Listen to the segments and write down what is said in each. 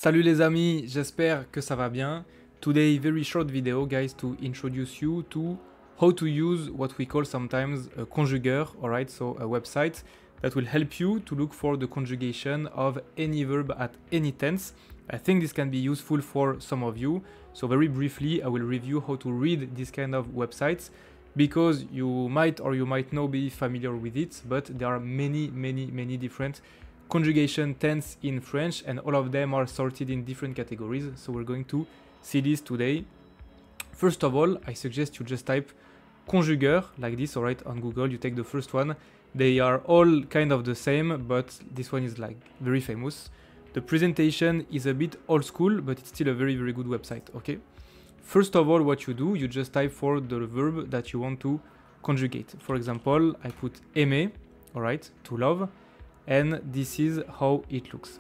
Salut les amis, j'espère que ça va bien. Today, very short video, guys, to introduce you to how to use what we call sometimes a conjugator, alright, so a website that will help you to look for the conjugation of any verb at any tense. I think this can be useful for some of you. So very briefly, I will review how to read this kind of websites because you might or you might not be familiar with it, but there are many different conjugation tense in French, and all of them are sorted in different categories, so we're going to see this today. First of all, I suggest you just type conjugateur like this, alright, on Google. You take the first one. They are all kind of the same, but this one is like very famous. The presentation is a bit old school, but it's still a very good website, okay? First of all, what you do, you just type for the verb that you want to conjugate. For example, I put aimer, alright, to love, and this is how it looks.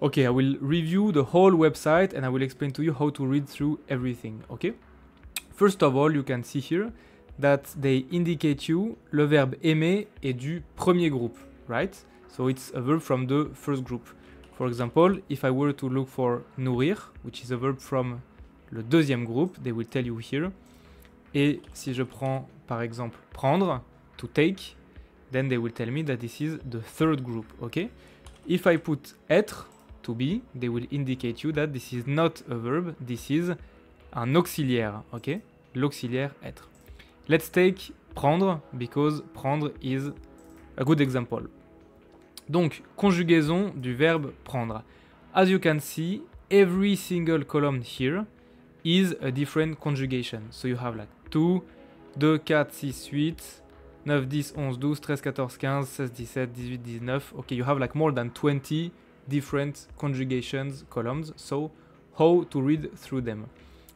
Okay, I will review the whole website and I will explain to you how to read through everything, okay? First of all, you can see here that they indicate you le verbe aimer est du premier groupe, right? So it's a verb from the first group. For example, if I were to look for nourrir, which is a verb from le deuxième groupe, they will tell you here. Et si je prends par exemple prendre, to take, then they will tell me that this is the third group, okay? If I put être, to be, they will indicate you that this is not a verb, this is un auxiliaire, okay? L'auxiliaire être. Let's take prendre, because prendre is a good example. Donc, conjugaison du verbe prendre. As you can see, every single column here is a different conjugation. So you have like 2, 2, 4, 6, 8, 9, 10, 11, 12, 13, 14, 15, 16, 17, 18, 19. Okay, you have like more than 20 different conjugations columns. So, how to read through them?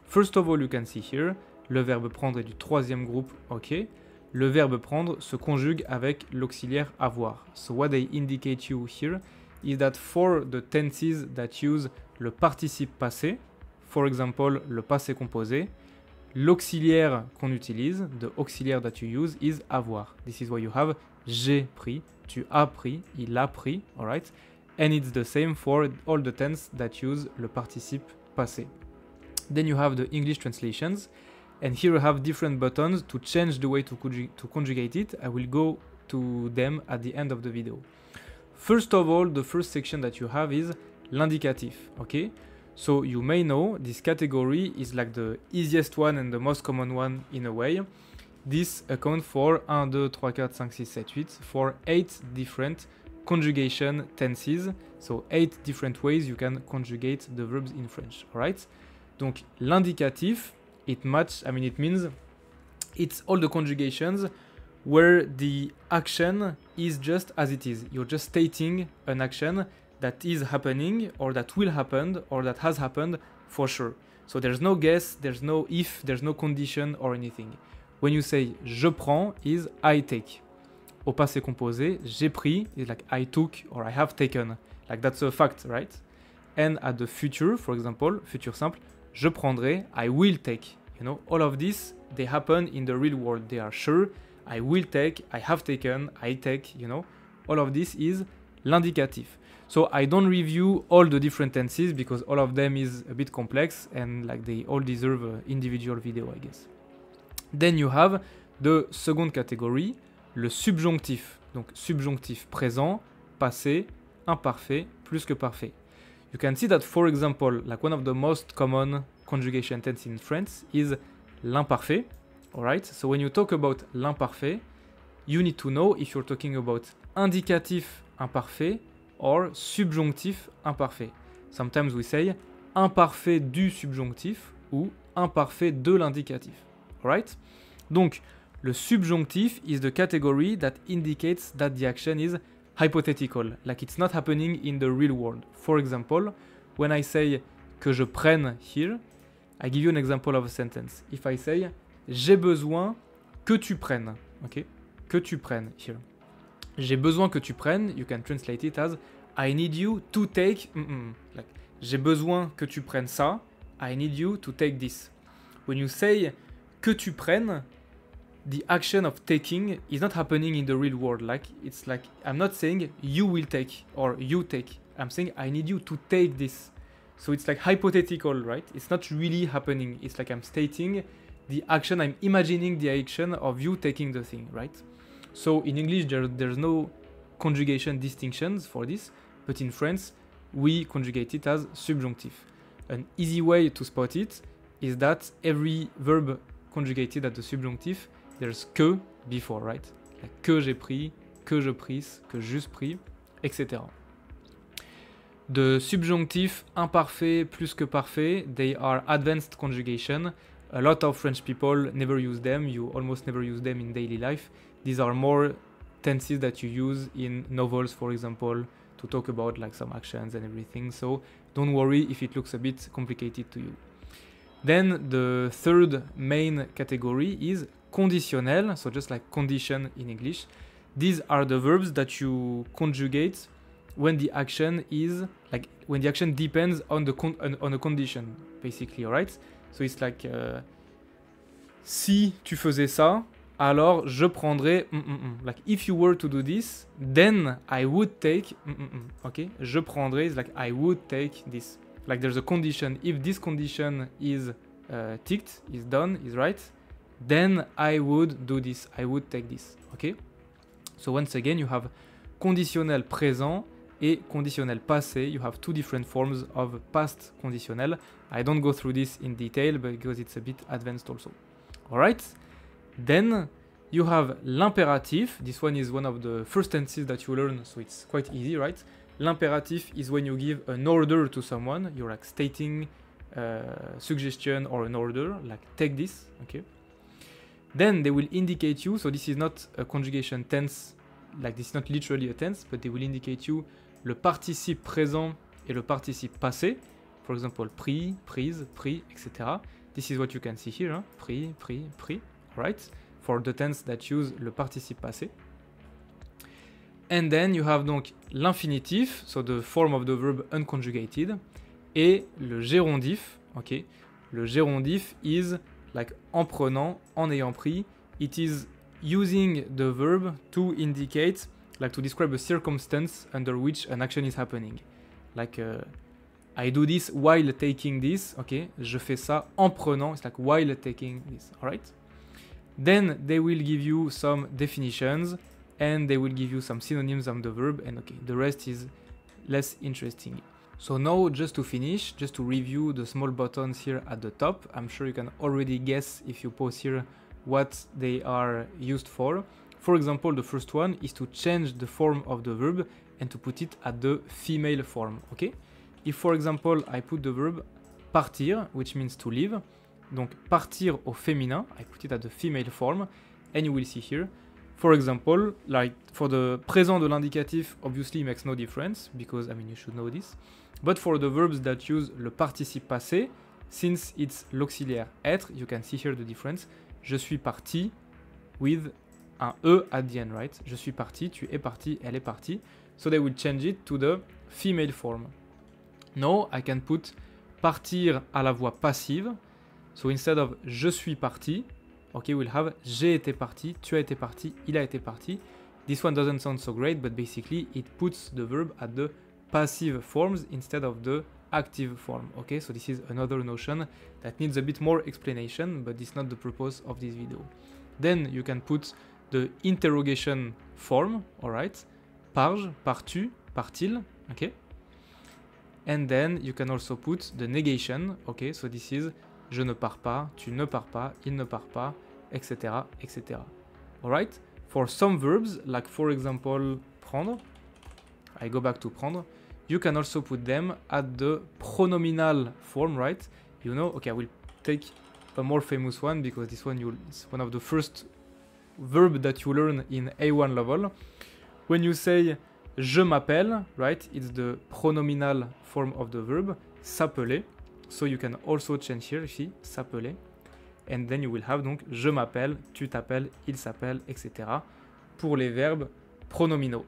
First of all, you can see here, le verbe prendre est du troisième groupe, ok. Le verbe prendre se conjugue avec l'auxiliaire avoir. So, what they indicate you here is that for the tenses that use le participe passé, for example, le passé composé, l'auxiliaire qu'on utilise, the auxiliaire that you use is avoir. This is why you have j'ai pris, tu as pris, il a pris, alright? And it's the same for all the tense that use le participe passé. Then you have the English translations, and here you have different buttons to change the way to conjugate it. I will go to them at the end of the video. First of all, the first section that you have is l'indicatif, okay? So you may know this category is like the easiest one and the most common one in a way. This accounts for 1, 2, 3, 4, 5, 6, 7, 8 for 8 different conjugation tenses. So 8 different ways you can conjugate the verbs in French, alright? Donc l'indicatif, it means it's all the conjugations where the action is just as it is. You're just stating an action that is happening or that will happen or that has happened for sure. So there's no guess, there's no if, there's no condition or anything. When you say je prends is I take. Au passé composé, j'ai pris is like I took or I have taken. Like that's a fact, right? And at the future, for example, futur simple, je prendrai, I will take. You know, all of this, they happen in the real world. They are sure, I will take, I have taken, I take, you know. All of this is l'indicatif. So I don't review all the different tenses because all of them is a bit complex and like they all deserve an individual video, I guess. Then you have the second category, le subjonctif. Donc subjonctif présent, passé, imparfait, plus que parfait. You can see that, for example, like one of the most common conjugation tense in French is l'imparfait, alright? So when you talk about l'imparfait, you need to know if you're talking about indicatif imparfait or subjonctif imparfait. Sometimes we say imparfait du subjonctif ou imparfait de l'indicatif. Alright? Donc, le subjonctif is the category that indicates that the action is hypothetical, like it's not happening in the real world. For example, when I say que je prenne here, I give you an example of a sentence. If I say j'ai besoin que tu prennes, okay? Que tu prennes here. J'ai besoin que tu prennes, you can translate it as I need you to take, like j'ai besoin que tu prennes ça, I need you to take this. When you say que tu prennes, the action of taking is not happening in the real world. Like it's like I'm not saying you will take or you take. I'm saying I need you to take this. So it's like hypothetical, right? It's not really happening. It's like I'm stating the action, I'm imagining the action of you taking the thing, right? So in English, there's no conjugation distinctions for this, but in French, we conjugate it as subjunctive. An easy way to spot it is that every verb conjugated at the subjunctive, there's que before, right? Like que j'ai pris, que je prise, que j'eusse pris, etc. The subjunctive imparfait plus que parfait, they are advanced conjugation. A lot of French people never use them. You almost never use them in daily life. These are more tenses that you use in novels, for example, to talk about like some actions and everything. So don't worry if it looks a bit complicated to you. Then the third main category is conditionnel, so just like condition in English. These are the verbs that you conjugate when the action is like when the action depends on the on a condition, basically, alright? So it's like si tu faisais ça, alors je prendrais like if you were to do this, then I would take okay? Je prendrais is like I would take this. Like there's a condition. If this condition is ticked, is done, is right, then I would do this. I would take this. Okay? So once again, you have conditionnel présent et conditionnel passé. You have two different forms of past conditionnel. I don't go through this in detail because it's a bit advanced also. Alright? Then you have l'impératif. This one is one of the first tenses that you learn, so it's quite easy, right? L'impératif is when you give an order to someone. You're like stating suggestion or an order, like take this, okay? Then they will indicate you, so this is not a conjugation tense, like this is not literally a tense, but they will indicate you le participe présent et le participe passé. For example, pris, prise, pris, etc. This is what you can see here, hein? Pris, pris, pris, right? For the tense that use le participe passé. And then you have donc l'infinitif, so the form of the verb unconjugated, et le gérondif, ok? Le gérondif is like en prenant, en ayant pris. It is using the verb to indicate, like to describe a circumstance under which an action is happening. Like I do this while taking this, ok? Je fais ça en prenant, it's like while taking this, alright? Then they will give you some definitions and they will give you some synonyms of the verb, and okay, the rest is less interesting. So now, just to finish, just to review the small buttons here at the top, I'm sure you can already guess if you pause here what they are used for. For example, the first one is to change the form of the verb and to put it at the female form, okay? If, for example, I put the verb partir, which means to leave, donc partir au féminin, I put it at the female form, and you will see here, for example, like for the présent de l'indicatif, obviously makes no difference, because, I mean, you should know this. But for the verbs that use le participe passé, since it's l'auxiliaire être, you can see here the difference. Je suis parti with un E at the end, right? Je suis parti, tu es parti, elle est partie. So they will change it to the female form. Now, I can put partir à la voix passive. So instead of je suis parti, okay, we'll have j'ai été parti, tu as été parti, il a été parti. This one doesn't sound so great, but basically it puts the verb at the passive forms instead of the active form. Okay, so this is another notion that needs a bit more explanation, but it's not the purpose of this video. Then you can put the interrogation form, alright? Pars, pars-tu, part-il, okay? And then you can also put the negation, okay? So this is je ne pars pas, tu ne pars pas, il ne part pas, etc., etc. Alright? For some verbs, like for example, prendre, I go back to prendre, you can also put them at the pronominal form, right? You know, okay, I will take a more famous one because this one is one of the first verb that you learn in A1 level. When you say je m'appelle, right, it's the pronominal form of the verb, s'appeler. So you can also change here, ici, s'appeler. And then you will have donc je m'appelle, tu t'appelles, il s'appelle, etc. pour les verbes pronominaux.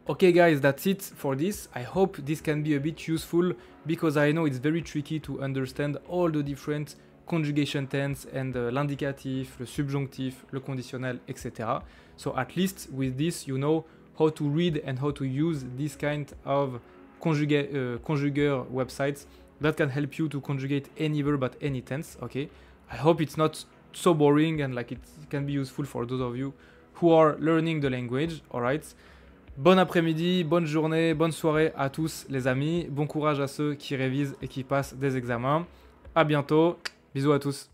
Okay guys, that's it for this. I hope this can be a bit useful because I know it's very tricky to understand all the different conjugation tense and l'indicatif, le subjonctif, le conditionnel, etc. So at least with this you know how to read and how to use this kind of conjugueur websites that can help you to conjugate any verb at any tense. Okay, I hope it's not so boring and like it can be useful for those of you who are learning the language. Alright. Bon après-midi, bonne journée, bonne soirée à tous les amis. Bon courage à ceux qui révisent et qui passent des examens. À bientôt. Bisous à tous.